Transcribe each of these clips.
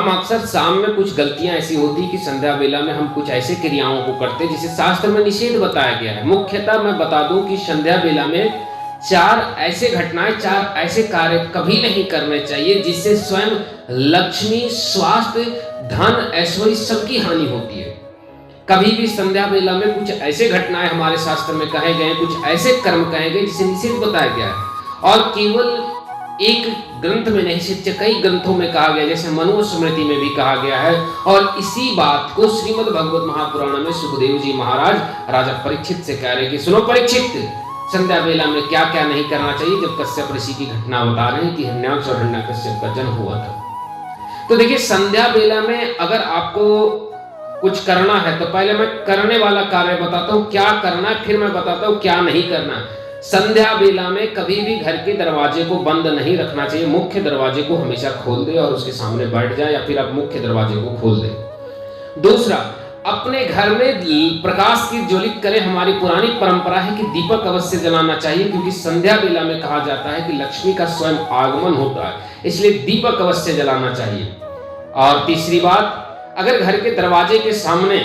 हम अक्सर शाम में कुछ गलतियां ऐसी होती कि संध्या वेला में हम कुछ ऐसे क्रियाओं को करते जिसे शास्त्र में निषेध बताया गया है। मुख्यतः मैं बता दूं कि संध्या वेला में 4 ऐसे घटनाएं, 4 ऐसे कार्य कभी नहीं करने चाहिए जिससे स्वयं लक्ष्मी, स्वास्थ्य, धन, ऐश्वर्य सबकी हानि होती है। कभी भी संध्या वेला में कुछ ऐसे घटनाएं हमारे शास्त्र में कहे गए, कुछ ऐसे कर्म कहे गए जिसे निषेध बताया गया है। और केवल एक ग्रंथ में नहीं, सिर्फ कई ग्रंथों में कहा गया, जैसे मनुस्मृति में भी कहा गया है। और इसी बात को श्रीमद् भगवत महापुराण में सुखदेव जी महाराज राजा परीक्षित से कह रहे कि सुनो परीक्षित, संध्या वेला में क्या क्या नहीं करना चाहिए। जब कश्यप ऋषि की घटना बता रहे हैं कि हिरण्याक्ष और हिरण्यकश्यप का जन्म हुआ था। तो देखिए, संध्या वेला में अगर आपको कुछ करना है तो पहले मैं करने वाला कार्य बताता हूं, क्या करना है, फिर मैं बताता हूं क्या नहीं करना। संध्या वेला में कभी भी घर के दरवाजे को बंद नहीं रखना चाहिए। मुख्य दरवाजे को हमेशा खोल दे और उसके सामने बैठ जाए, या फिर आप मुख्य दरवाजे को खोल दे। दूसरा, अपने घर में प्रकाश की ज्वलित करें। हमारी पुरानी परंपरा है कि दीपक अवश्य जलाना चाहिए, क्योंकि संध्या वेला में कहा जाता है कि लक्ष्मी का स्वयं आगमन होता है, इसलिए दीपक अवश्य जलाना चाहिए। और तीसरी बात, अगर घर के दरवाजे के सामने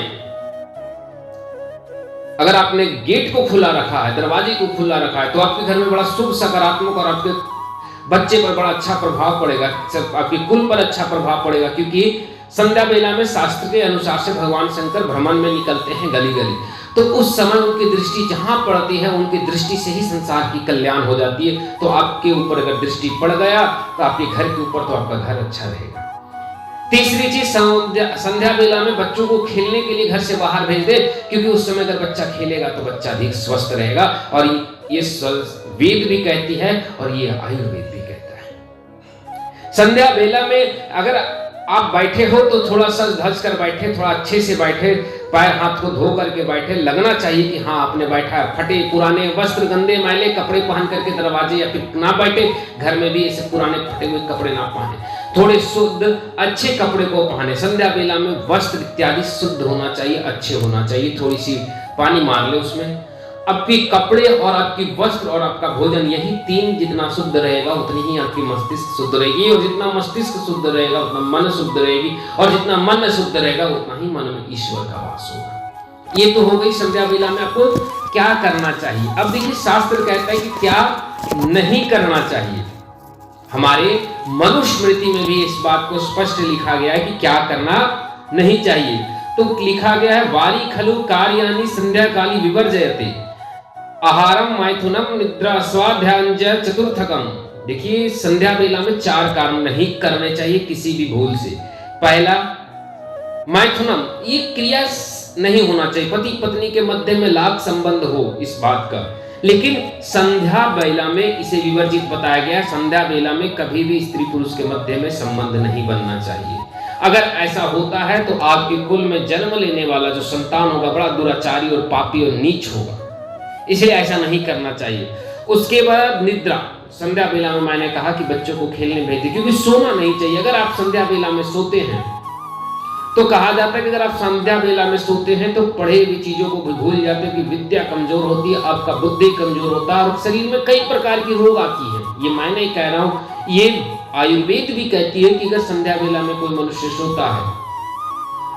अगर आपने गेट को खुला रखा है, दरवाजे को खुला रखा है, तो आपके घर में बड़ा शुभ, सकारात्मक और आपके बच्चे पर बड़ा अच्छा प्रभाव पड़ेगा, आपके कुल पर अच्छा प्रभाव पड़ेगा। क्योंकि संध्या वेला में शास्त्र के अनुसार से भगवान शंकर भ्रमण में निकलते हैं गली गली, तो उस समय उनकी दृष्टि जहां पड़ती है, उनकी दृष्टि से ही संसार की कल्याण हो जाती है। तो आपके ऊपर अगर दृष्टि पड़ गया तो आपके घर के ऊपर, तो आपका घर अच्छा रहेगा। तीसरी चीज, संध्या वेला में बच्चों को खेलने के लिए घर से बाहर भेज दे, क्योंकि उस समय अगर बच्चा खेलेगा तो बच्चा अधिक स्वस्थ रहेगा। और ये वेद भी कहती है और ये आयुर्वेद भी कहता है। संध्या वेला में अगर आप बैठे हो तो थोड़ा सज धज कर बैठे, थोड़ा अच्छे से बैठे, पैर हाथ को धो करके बैठे। लगना चाहिए कि हाँ आपने बैठा है। फटे पुराने वस्त्र, गंदे मैले कपड़े पहन करके दरवाजे या फिर ना बैठे। घर में भी ऐसे पुराने फटे हुए कपड़े ना पहने, थोड़े शुद्ध अच्छे कपड़े को पहने। संध्या वेला में वस्त्र इत्यादि शुद्ध होना चाहिए, अच्छे होना चाहिए। थोड़ी सी पानी मार ले उसमें। आपके कपड़े और आपकी वस्त्र और आपका भोजन, यही 3 जितना शुद्ध रहेगा उतनी ही आपकी मस्तिष्क शुद्ध रहेगी। और जितना मस्तिष्क शुद्ध रहेगा उतना मन शुद्ध रहेगी, और जितना मन शुद्ध रहेगा उतना ही मन में ईश्वर का वास होगा। ये तो हो गई संध्या वेला में आपको क्या करना चाहिए। अब देखिए, शास्त्र कहता है कि क्या नहीं करना चाहिए। हमारे मनुस्मृति में भी इस बात को स्पष्ट लिखा गया है कि क्या करना नहीं चाहिए। तो लिखा गया है, वारी खलु कार्याणि संध्या काली विवर्जयते, आहारम मैथुनम निद्रा स्वाध्याय चतुर्थकम। देखिए, संध्या वेला में 4 काम नहीं करने चाहिए किसी भी भूल से। पहला, मैथुनम, ये क्रिया नहीं होना चाहिए। पति पत्नी के मध्य में लाभ संबंध हो इस बात का, लेकिन संध्या वेला में इसे विवर्जित बताया गया। संध्या वेला में कभी भी स्त्री पुरुष के मध्य में संबंध नहीं बनना चाहिए। अगर ऐसा होता है तो आपके कुल में जन्म लेने वाला जो संतान होगा बड़ा दुराचारी और पापी और नीच होगा, इसलिए ऐसा नहीं करना चाहिए। उसके बाद निद्रा, संध्या वेला में मैंने कहा कि बच्चों को खेलने भेज दे, क्योंकि सोना नहीं चाहिए। अगर आप संध्या वेला में सोते हैं तो कहा जाता है कि अगर आप संध्या वेला में सोते हैं तो पढ़े हुई चीजों को भूल जाते हैं, कि विद्या कमजोर होती है, आपका बुद्धि कमजोर होता है और शरीर में कई प्रकार की रोग आती है। ये मैं नहीं कह रहा हूं, ये आयुर्वेद भी कहती है कि अगर संध्या वेला में कोई मनुष्य सोता है,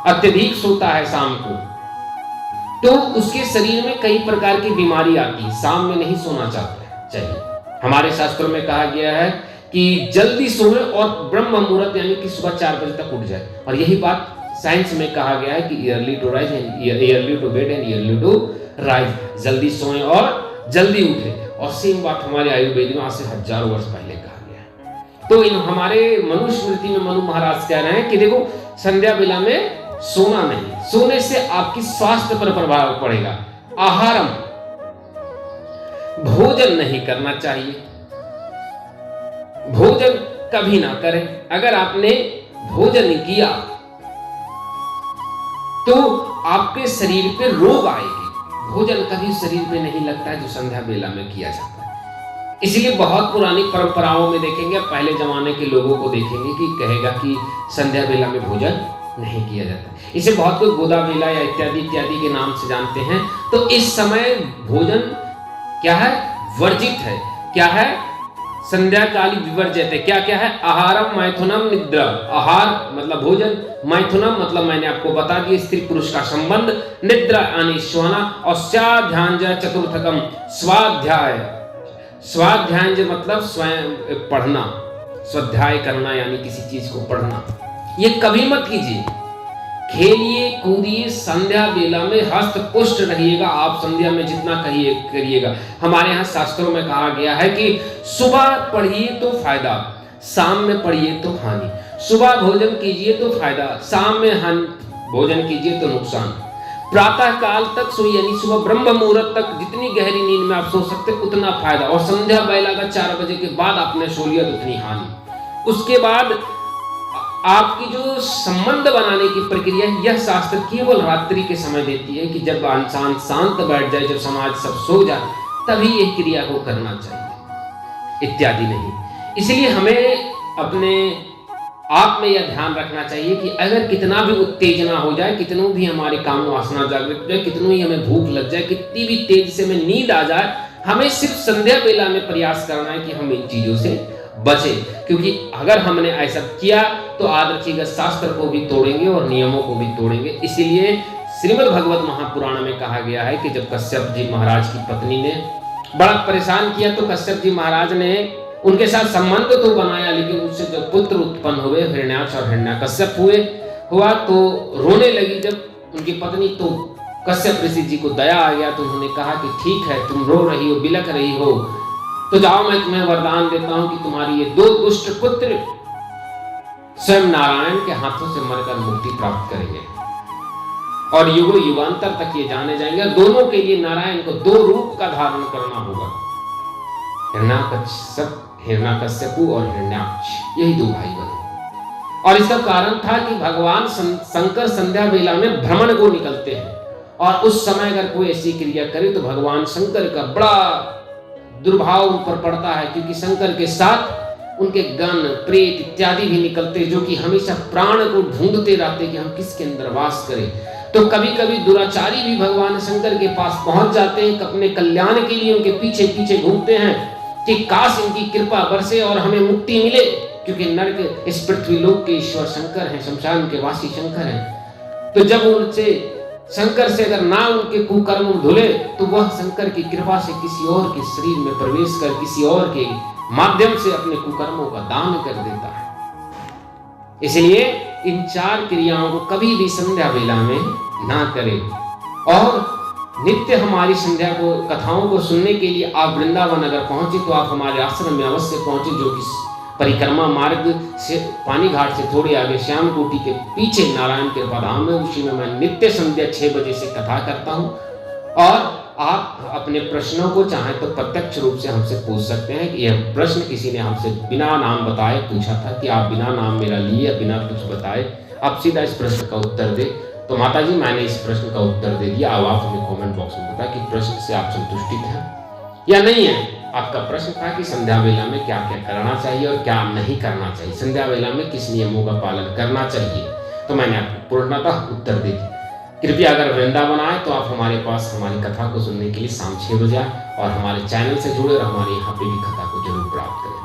अत्यधिक सोता है शाम को, तो उसके शरीर में कई प्रकार की बीमारी आती है। शाम में नहीं सोना चाहिए। हमारे शास्त्रों में कहा गया है कि जल्दी सोए और ब्रह्म मुहूर्त यानी कि सुबह 4 बजे तक उठ जाए। और यही बात साइंस में कहा गया है कि early to rise and early to bed and early to rise, जल्दी सोएं और जल्दी उठे। और सेम बात हमारे आयुर्वेद में आज से हजारों वर्ष पहले कहा गया है। तो इन हमारे मनुस्मृति में मनु महाराज कह रहे हैं कि देखो, संध्या वेला में सोना नहीं, सोने से आपकी स्वास्थ्य पर प्रभाव पड़ेगा। आहारम, भोजन नहीं करना चाहिए। भोजन कभी ना करें। अगर आपने भोजन किया तो आपके शरीर पे रोग आएगी। भोजन कभी शरीर पे नहीं लगता है जो संध्या वेला में किया जाता है। इसलिए बहुत पुरानी परंपराओं में देखेंगे, पहले जमाने के लोगों को देखेंगे कि कहेगा कि संध्या वेला में भोजन नहीं किया जाता। इसे बहुत लोग गोदा वेला या इत्यादि इत्यादि के नाम से जानते हैं। तो इस समय भोजन क्या है, वर्जित है। क्या है, संध्या काली विवर्ज्यते, क्या क्या है? आहारम मैथुनम निद्रा, आहार मतलब भोजन, मैथुनम मतलब मैंने आपको बता दिया स्त्री पुरुष का संबंध, निद्रा यानी सोना, और स्वाध्याय चतुर्थकम स्वाध्याय, स्वाध्याय मतलब स्वयं पढ़ना, स्वाध्याय करना यानी किसी चीज को पढ़ना। ये कभी मत कीजिए, खेलिए कूदिए, संध्या बेला में हस्त पुष्ट रहिएगा। आप संध्या में जितना कहिए करिएगा। हमारे यहाँ शास्त्रों में कहा गया है कि सुबह पढ़िए तो फायदा, शाम में पढ़िए तो हानि। सुबह भोजन कीजिए तो फायदा, शाम में हानि भोजन कीजिए तो नुकसान। प्रातः काल तक सोइए, यानी सुबह ब्रह्म मुहूर्त तक जितनी गहरी नींद में आप सो सकते उतना फायदा, और संध्या बेला का 4 बजे के बाद आपने सो लिया तो उतनी हानि। उसके बाद आपकी जो संबंध बनाने की प्रक्रिया है, यह शास्त्र केवल रात्रि के समय देती है कि जब इंसान शांत बैठ जाए, जब समाज सब सो जाए, तभी यह क्रिया को करना चाहिए, इत्यादि नहीं। इसलिए हमें अपने आप में यह ध्यान रखना चाहिए कि अगर कितना भी उत्तेजना हो जाए, कितनों भी हमारे काम वासना जागृत हो जाए, कितनों ही हमें भूख लग जाए, कितनी भी तेज से हमें नींद आ जाए, हमें सिर्फ संध्या बेला में प्रयास करना है कि हम इन चीजों से बचे। क्योंकि अगर हमने ऐसा किया तो याद रखिएगा शास्त्र को भी तोड़ेंगे और नियमों को भी तोड़ेंगे। इसीलिए श्रीमद् भगवत महापुराण में कहा गया है कि जब कश्यप जी महाराज की पत्नी ने बड़ा परेशान किया तो कश्यप जी महाराज ने उनके साथ संबंध तो बनाया, लेकिन उससे जो पुत्र उत्पन्न हुए हिरण्याक्ष और हिरण्यकश्यप हुआ तो रोने लगी जब उनकी पत्नी। तो कश्यप ऋषि जी को दया आ गया तो उन्होंने कहा कि ठीक है, तुम रो रही हो, बिलख रही हो, तो जाओ मैं तुम्हें वरदान देता हूं कि तुम्हारी ये 2 दुष्ट पुत्र स्वयं नारायण के हाथों से मरकर मुक्ति प्राप्त करेंगे और युगों युगांतर तक ये जाने जाएंगे। और दोनों के लिए नारायण को 2 रूप का धारण करना होगा, हिरण्यकश्यप और हिरण्याक्ष, यही 2 भाई बने। और इसका कारण था कि भगवान शंकर संध्या बेला में भ्रमण को निकलते हैं, और उस समय अगर कोई ऐसी क्रिया करे तो भगवान शंकर का बड़ा दुर्भाव उन पर पड़ता है, क्योंकि शंकर के साथ उनके गण प्रेत इत्यादि भी निकलते जो कि हमेशा प्राण को ढूंढते रहते कि हम किसके अंदर वास करें। तो कभी कभी दुराचारी भी भगवान शंकर के पास पहुंच जाते हैं, अपने कल्याण के लिए उनके पीछे पीछे घूमते हैं कि काश इनकी कृपा बरसे और हमें मुक्ति मिले, क्योंकि नरक इस पृथ्वी लोक के ईश्वर शंकर हैं, शमशान के वासी शंकर हैं। तो जब उनसे शंकर से अगर ना उनके कुकर्म धुले तो वह शंकर की कृपा से किसी और के शरीर में प्रवेश कर किसी और के माध्यम से अपने कुकर्मों का दान कर देता है। इसलिए इन 4 क्रियाओं को कभी भी संध्या बेला में ना करें। और नित्य हमारी संध्या को कथाओं को सुनने के लिए आप वृंदावन अगर पहुंचे तो आप हमारे आश्रम में अवश्य पहुंचे, जो कि परिक्रमा मार्ग से पानी घाट से थोड़े आगे श्याम कोटी के पीछे नारायण कृपा धाम है। उसी में मैं नित्य संध्या 6 बजे से कथा करता हूं। और आप अपने प्रश्नों को चाहे तो प्रत्यक्ष रूप से हमसे पूछ सकते हैं कि यह प्रश्न किसी ने हमसे बिना नाम बताए पूछा था कि आप बिना नाम मेरा लिए बिना कुछ बताए आप सीधा इस प्रश्न का उत्तर दे। तो माता जी मैंने इस प्रश्न का उत्तर दे दिया। अब आप हमें कमेंट बॉक्स में बताएं कि प्रश्न से आप संतुष्टित हैं या नहीं है। आपका प्रश्न था कि संध्या वेला में क्या क्या करना चाहिए और क्या नहीं करना चाहिए, संध्या वेला में किस नियमों का पालन करना चाहिए, तो मैंने आपको पूर्णतः उत्तर दे दिया। कृपया अगर वृंदावन आए तो आप हमारे पास हमारी कथा को सुनने के लिए शाम 6 बजे आए और हमारे चैनल से जुड़े और हमारे यहाँ पे भी कथा को जरूर प्राप्त करें।